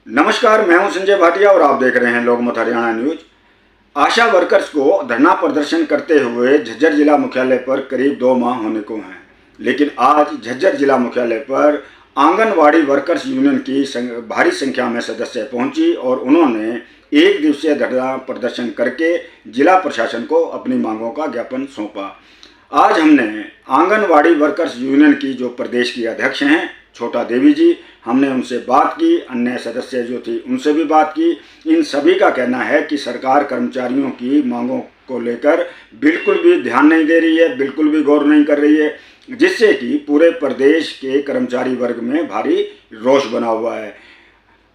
नमस्कार, मैं हूं संजय भाटिया और आप देख रहे हैं लोकमत हरियाणा न्यूज। आशा वर्कर्स को धरना प्रदर्शन करते हुए झज्जर जिला मुख्यालय पर करीब 2 माह होने को हैं, लेकिन आज झज्जर जिला मुख्यालय पर आंगनवाड़ी वर्कर्स यूनियन की भारी संख्या में सदस्य पहुंची और उन्होंने एक दिवसीय धरना प्रदर्शन करके जिला प्रशासन को अपनी मांगों का ज्ञापन सौंपा। आज हमने आंगनवाड़ी वर्कर्स यूनियन की जो प्रदेश की अध्यक्ष हैं छोटा देवी जी, हमने उनसे बात की, अन्य सदस्य जो थी उनसे भी बात की। इन सभी का कहना है कि सरकार कर्मचारियों की मांगों को लेकर बिल्कुल भी ध्यान नहीं दे रही है, बिल्कुल भी गौर नहीं कर रही है, जिससे कि पूरे प्रदेश के कर्मचारी वर्ग में भारी रोष बना हुआ है।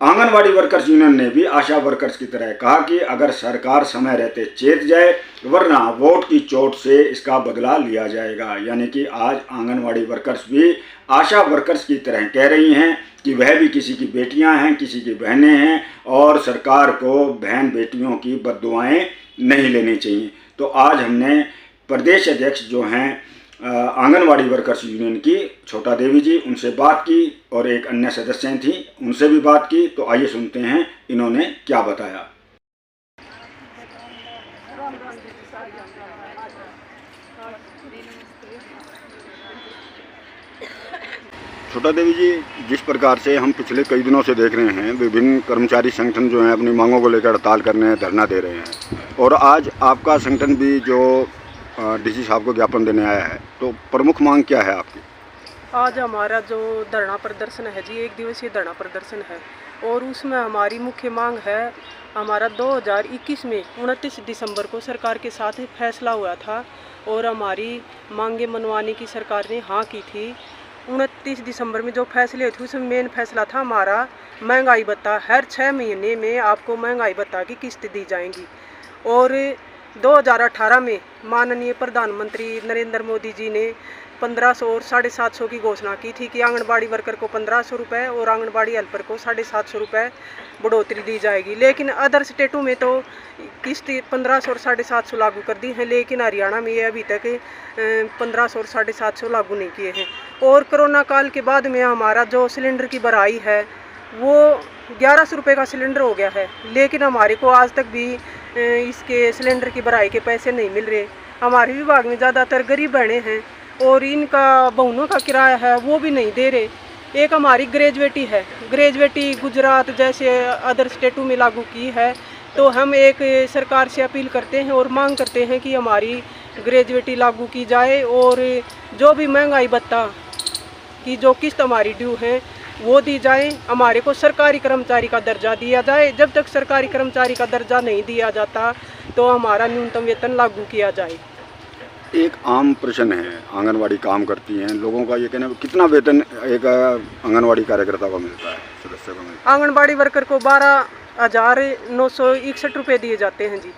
आंगनवाड़ी वर्कर्स यूनियन ने भी आशा वर्कर्स की तरह कहा कि अगर सरकार समय रहते चेत जाए, वरना वोट की चोट से इसका बदला लिया जाएगा। यानी कि आज आंगनवाड़ी वर्कर्स भी आशा वर्कर्स की तरह कह रही हैं कि वह भी किसी की बेटियां हैं, किसी की बहनें हैं और सरकार को बहन बेटियों की बद्दुआएं नहीं लेनी चाहिए। तो आज हमने प्रदेश अध्यक्ष जो हैं आंगनवाड़ी वर्कर्स यूनियन की छोटा देवी जी, उनसे बात की और एक अन्य सदस्य थी उनसे भी बात की। तो आइए सुनते हैं इन्होंने क्या बताया। छोटा देवी जी, जिस प्रकार से हम पिछले कई दिनों से देख रहे हैं विभिन्न कर्मचारी संगठन जो हैं अपनी मांगों को लेकर हड़ताल करने हैं, धरना दे रहे हैं और आज आपका संगठन भी जो डीसी साहब को ज्ञापन देने आया है, तो प्रमुख मांग क्या है आपकी? आज हमारा जो धरना प्रदर्शन है जी, एक दिवसीय धरना प्रदर्शन है और उसमें हमारी मुख्य मांग है, हमारा 2021 में 29 दिसंबर को सरकार के साथ फैसला हुआ था और हमारी मांगे मनवाने की सरकार ने हाँ की थी। 29 दिसंबर में जो फैसले हुए थे उसमें मेन फैसला था हमारा महंगाई भत्ता, हर 6 महीने में आपको महंगाई भत्ता की किस्त दी जाएंगी। और 2018 में माननीय प्रधानमंत्री नरेंद्र मोदी जी ने 1500 और 750 की घोषणा की थी कि आंगनबाड़ी वर्कर को 1500 रुपये और आंगनबाड़ी हेल्पर को 750 रुपये बढ़ोतरी दी जाएगी। लेकिन अदर स्टेटों में तो किस्त 1500 और 750 लागू कर दी है, लेकिन हरियाणा में ये अभी तक 1500 और 750 लागू नहीं किए हैं। और कोरोना काल के बाद में हमारा जो सिलेंडर की भराई है वो 1100 रुपये का सिलेंडर हो गया है, लेकिन हमारे को आज तक भी इसके सिलेंडर की भराई के पैसे नहीं मिल रहे। हमारे विभाग में ज़्यादातर गरीब बहनें हैं और इनका बहुनों का किराया है वो भी नहीं दे रहे। एक हमारी ग्रेजुएटी है, ग्रेजुएटी गुजरात जैसे अदर स्टेटों में लागू की है, तो हम एक सरकार से अपील करते हैं और मांग करते हैं कि हमारी ग्रेजुएटी लागू की जाए और जो भी महंगाई भत्ता की जो किस्त हमारी ड्यू है वो दी जाए। हमारे को सरकारी कर्मचारी का दर्जा दिया जाए। जब तक सरकारी कर्मचारी का दर्जा नहीं दिया जाता तो हमारा न्यूनतम वेतन लागू किया जाए। एक आम प्रश्न है, आंगनवाड़ी काम करती हैं, लोगों का ये कहना है कितना वेतन एक आंगनवाड़ी कार्यकर्ता को मिलता है, सदस्य को मिलता है? आंगनबाड़ी वर्कर को 12,961 रुपये दिए जाते हैं जी।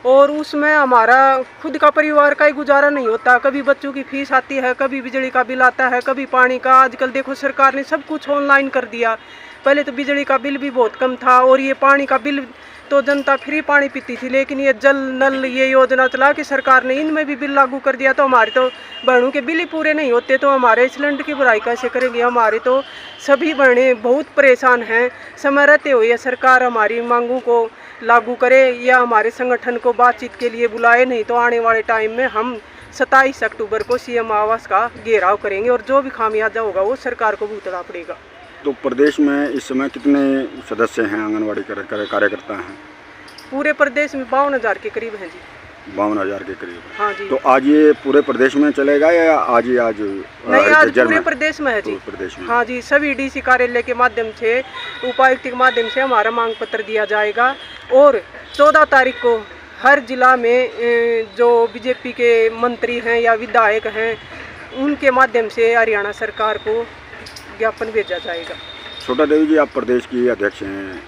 और उसमें हमारा खुद का परिवार का ही गुजारा नहीं होता। कभी बच्चों की फीस आती है, कभी बिजली का बिल आता है, कभी पानी का। आजकल देखो सरकार ने सब कुछ ऑनलाइन कर दिया। पहले तो बिजली का बिल भी बहुत कम था और ये पानी का बिल तो जनता फ्री पानी पीती थी, लेकिन ये जल नल ये योजना चला कि सरकार ने इनमें भी बिल लागू कर दिया। तो हमारे तो बहनों के बिल ही पूरे नहीं होते, तो हमारे सिलेंडर की भराई कैसे करेंगे? हमारे तो सभी बहनें बहुत परेशान हैं। समय रहते हुए सरकार हमारी मांगों को लागू करे या हमारे संगठन को बातचीत के लिए बुलाए, नहीं तो आने वाले टाइम में हम 27 अक्टूबर को सीएम आवास का घेराव करेंगे और जो भी खामियाजा होगा वो सरकार को भुगतना पड़ेगा। तो प्रदेश में इस समय कितने सदस्य हैं, आंगनवाड़ी कार्यकर्ता हैं? पूरे प्रदेश में 52,000 के करीब हैं जी। 52,000 के करीब? हाँ जी। तो आज ये पूरे प्रदेश में चलेगा या आज ही आज नहीं, आज पूरे प्रदेश में है जी। प्रदेश में? हाँ जी, सभी डीसी कार्यालय के माध्यम से, उपायुक्त के माध्यम से हमारा मांग पत्र दिया जाएगा और 14 तारीख को हर जिला में जो बीजेपी के मंत्री हैं या विधायक हैं उनके माध्यम से हरियाणा सरकार को ज्ञापन भेजा जाएगा। छोटा देवी जी, आप प्रदेश की अध्यक्ष हैं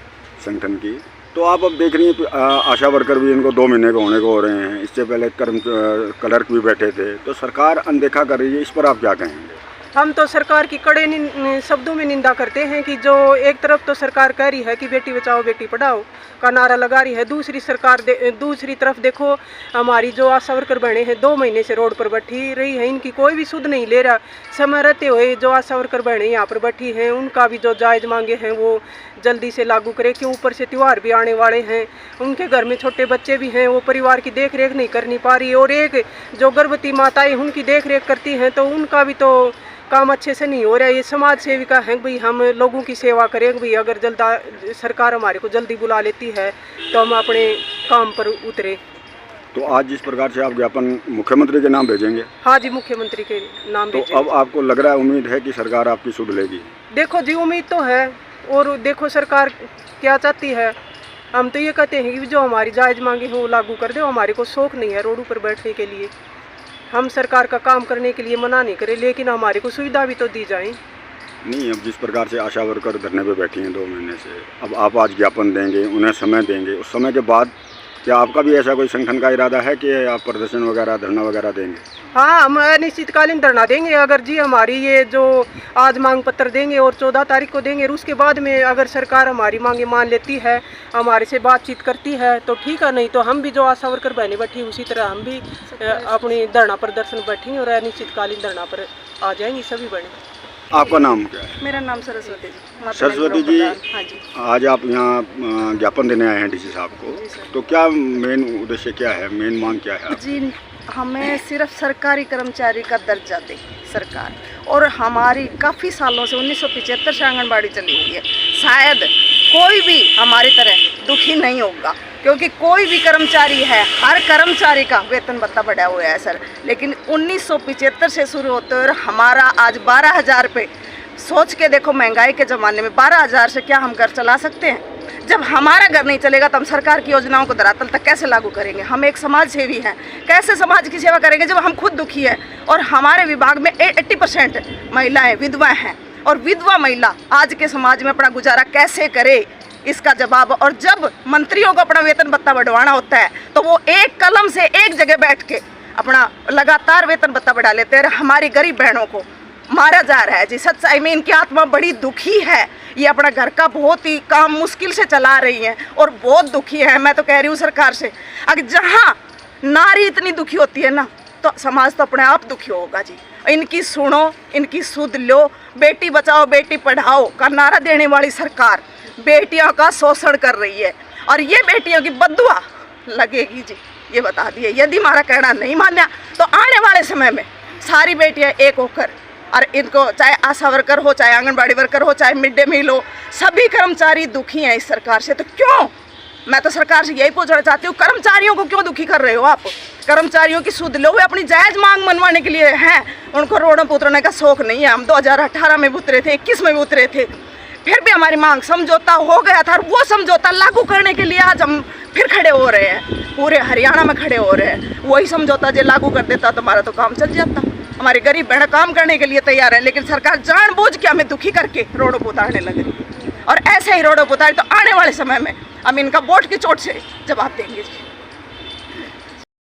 संगठन की, तो आप अब देख रही हैं आशा वर्कर भी इनको 2 महीने को होने को हो रहे हैं, इससे पहले क्लर्क भी बैठे थे, तो सरकार अनदेखा कर रही है, इस पर आप क्या कहेंगे? हम तो सरकार की कड़े शब्दों में निंदा करते हैं कि जो एक तरफ तो सरकार कह रही है कि बेटी बचाओ बेटी पढ़ाओ का नारा लगा रही है, दूसरी तरफ देखो हमारी जो आशा वर्कर बहनें हैं 2 महीने से रोड पर बैठी रही है, इनकी कोई भी सुध नहीं ले रहा। समय रहते हुए जो आशा वर्कर बहनें यहाँ पर बैठी हैं उनका भी जो जायज़ मांगे हैं वो जल्दी से लागू करे, क्यों ऊपर से त्यौहार भी आने वाले हैं, उनके घर में छोटे बच्चे भी हैं, वो परिवार की देख रेख नहीं करनी पा रही, और एक जो गर्भवती माताएं उनकी देख रेख करती हैं तो उनका भी तो काम अच्छे से नहीं हो रहा है। ये समाज सेविका है भाई, हम लोगों की सेवा करें भाई, अगर सरकार हमारे को जल्दी बुला लेती है तो हम अपने काम पर उतरे। तो आज जिस प्रकार से आप ज्ञापन मुख्यमंत्री के नाम भेजेंगे? हाँ जी, मुख्यमंत्री के नाम तो भेजेंगे। अब आपको लग रहा है, उम्मीद है कि सरकार आपकी सुध लेगी? देखो जी, उम्मीद तो है, और देखो सरकार क्या चाहती है। हम तो ये कहते हैं कि जो हमारी जायज़ मांगे हैं वो लागू कर दो। हमारे को शौक नहीं है रोडों पर बैठने के लिए, हम सरकार का काम करने के लिए मना नहीं करें, लेकिन हमारे को सुविधा भी तो दी जाए। नहीं, अब जिस प्रकार से आशा वर्कर धरने पे बैठी हैं 2 महीने से, अब आप आज ज्ञापन देंगे, उन्हें समय देंगे, उस समय के बाद क्या आपका भी ऐसा कोई संगठन का इरादा है कि आप प्रदर्शन वगैरह धरना वगैरह देंगे? हाँ, हम अनिश्चितकालीन धरना देंगे अगर जी हमारी ये जो आज मांग पत्र देंगे और 14 तारीख को देंगे, और उसके बाद में अगर सरकार हमारी मांगे मान लेती है, हमारे से बातचीत करती है तो ठीक है, नहीं तो हम भी जो आशा वर्कर बहनें बैठी उसी तरह हम भी अपनी धरना प्रदर्शन बैठेंगे और अनिश्चितकालीन धरना पर आ जाएंगी सभी बहनें। आपका नाम क्या है? मेरा नाम सरस्वती जी। सरस्वती जी, हाँ जी, आज आप यहाँ ज्ञापन देने आए हैं डीसी साहब को, तो क्या मेन उद्देश्य क्या है, मेन मांग क्या है? जी, हमें सिर्फ सरकारी कर्मचारी का दर्जा दे सरकार, और हमारी काफ़ी सालों से 1975 से आंगनबाड़ी चली हुई है। शायद कोई भी हमारी तरह दुखी नहीं होगा, क्योंकि कोई भी कर्मचारी है, हर कर्मचारी का वेतन भत्ता बढ़ा हुआ है सर, लेकिन 1975 से शुरू होते हुए हमारा आज 12,000 रुपये। सोच के देखो, महंगाई के ज़माने में 12,000 से क्या हम घर चला सकते हैं? जब हमारा घर नहीं चलेगा तो हम सरकार की योजनाओं को धरातल तक कैसे लागू करेंगे? हम एक समाज सेवी हैं, कैसे समाज की सेवा करेंगे जब हम खुद दुखी हैं? और हमारे विभाग में 80% महिलाएं विधवा हैं, और विधवा महिला आज के समाज में अपना गुजारा कैसे करे, इसका जवाब। और जब मंत्रियों को अपना वेतन भत्ता बढ़वाना होता है तो वो एक कलम से एक जगह बैठ के अपना लगातार वेतन भत्ता बढ़ा लेते हैं, हमारी गरीब बहनों को मारा जा रहा है जी। सच्चाई में इनकी आत्मा बड़ी दुखी है, ये अपना घर का बहुत ही काम मुश्किल से चला रही हैं और बहुत दुखी है। मैं तो कह रही हूँ सरकार से, अगर जहाँ नारी इतनी दुखी होती है ना, तो समाज तो अपने आप दुखी होगा जी। इनकी सुनो, इनकी सुध लो। बेटी बचाओ बेटी पढ़ाओ का नारा देने वाली सरकार बेटियों का शोषण कर रही है, और ये बेटियों की बद्दुआ लगेगी जी, ये बता दिए। यदि हमारा कहना नहीं माना तो आने वाले समय में सारी बेटियां एक होकर, और इनको चाहे आशा वर्कर हो, चाहे आंगनबाड़ी वर्कर हो, चाहे मिड डे मील हो, सभी कर्मचारी दुखी हैं इस सरकार से। तो क्यों, मैं तो सरकार से यही पूछना चाहती हूँ, कर्मचारियों को क्यों दुखी कर रहे हो आप? कर्मचारियों की सुध लो, वे अपनी जायज़ मांग मनवाने के लिए हैं, उनको रोडों पर उतरने का शौक नहीं है। हम 2018 में भी उतरे थे, 21 में भी उतरे थे, फिर भी हमारी मांग समझौता हो गया था, और वो समझौता लागू करने के लिए आज हम फिर खड़े हो रहे हैं, पूरे हरियाणा में खड़े हो रहे हैं। वही समझौता जो लागू कर देता तो हमारा तो काम चल जाता। हमारी गरीब बहन काम करने के लिए तैयार है, लेकिन सरकार जानबूझ के हमें दुखी करके रोडों पर उतारने लग रही है, और ऐसे ही रोडों पर उतारे तो आने वाले समय में हम इनका वोट की चोट से जवाब देंगे जी।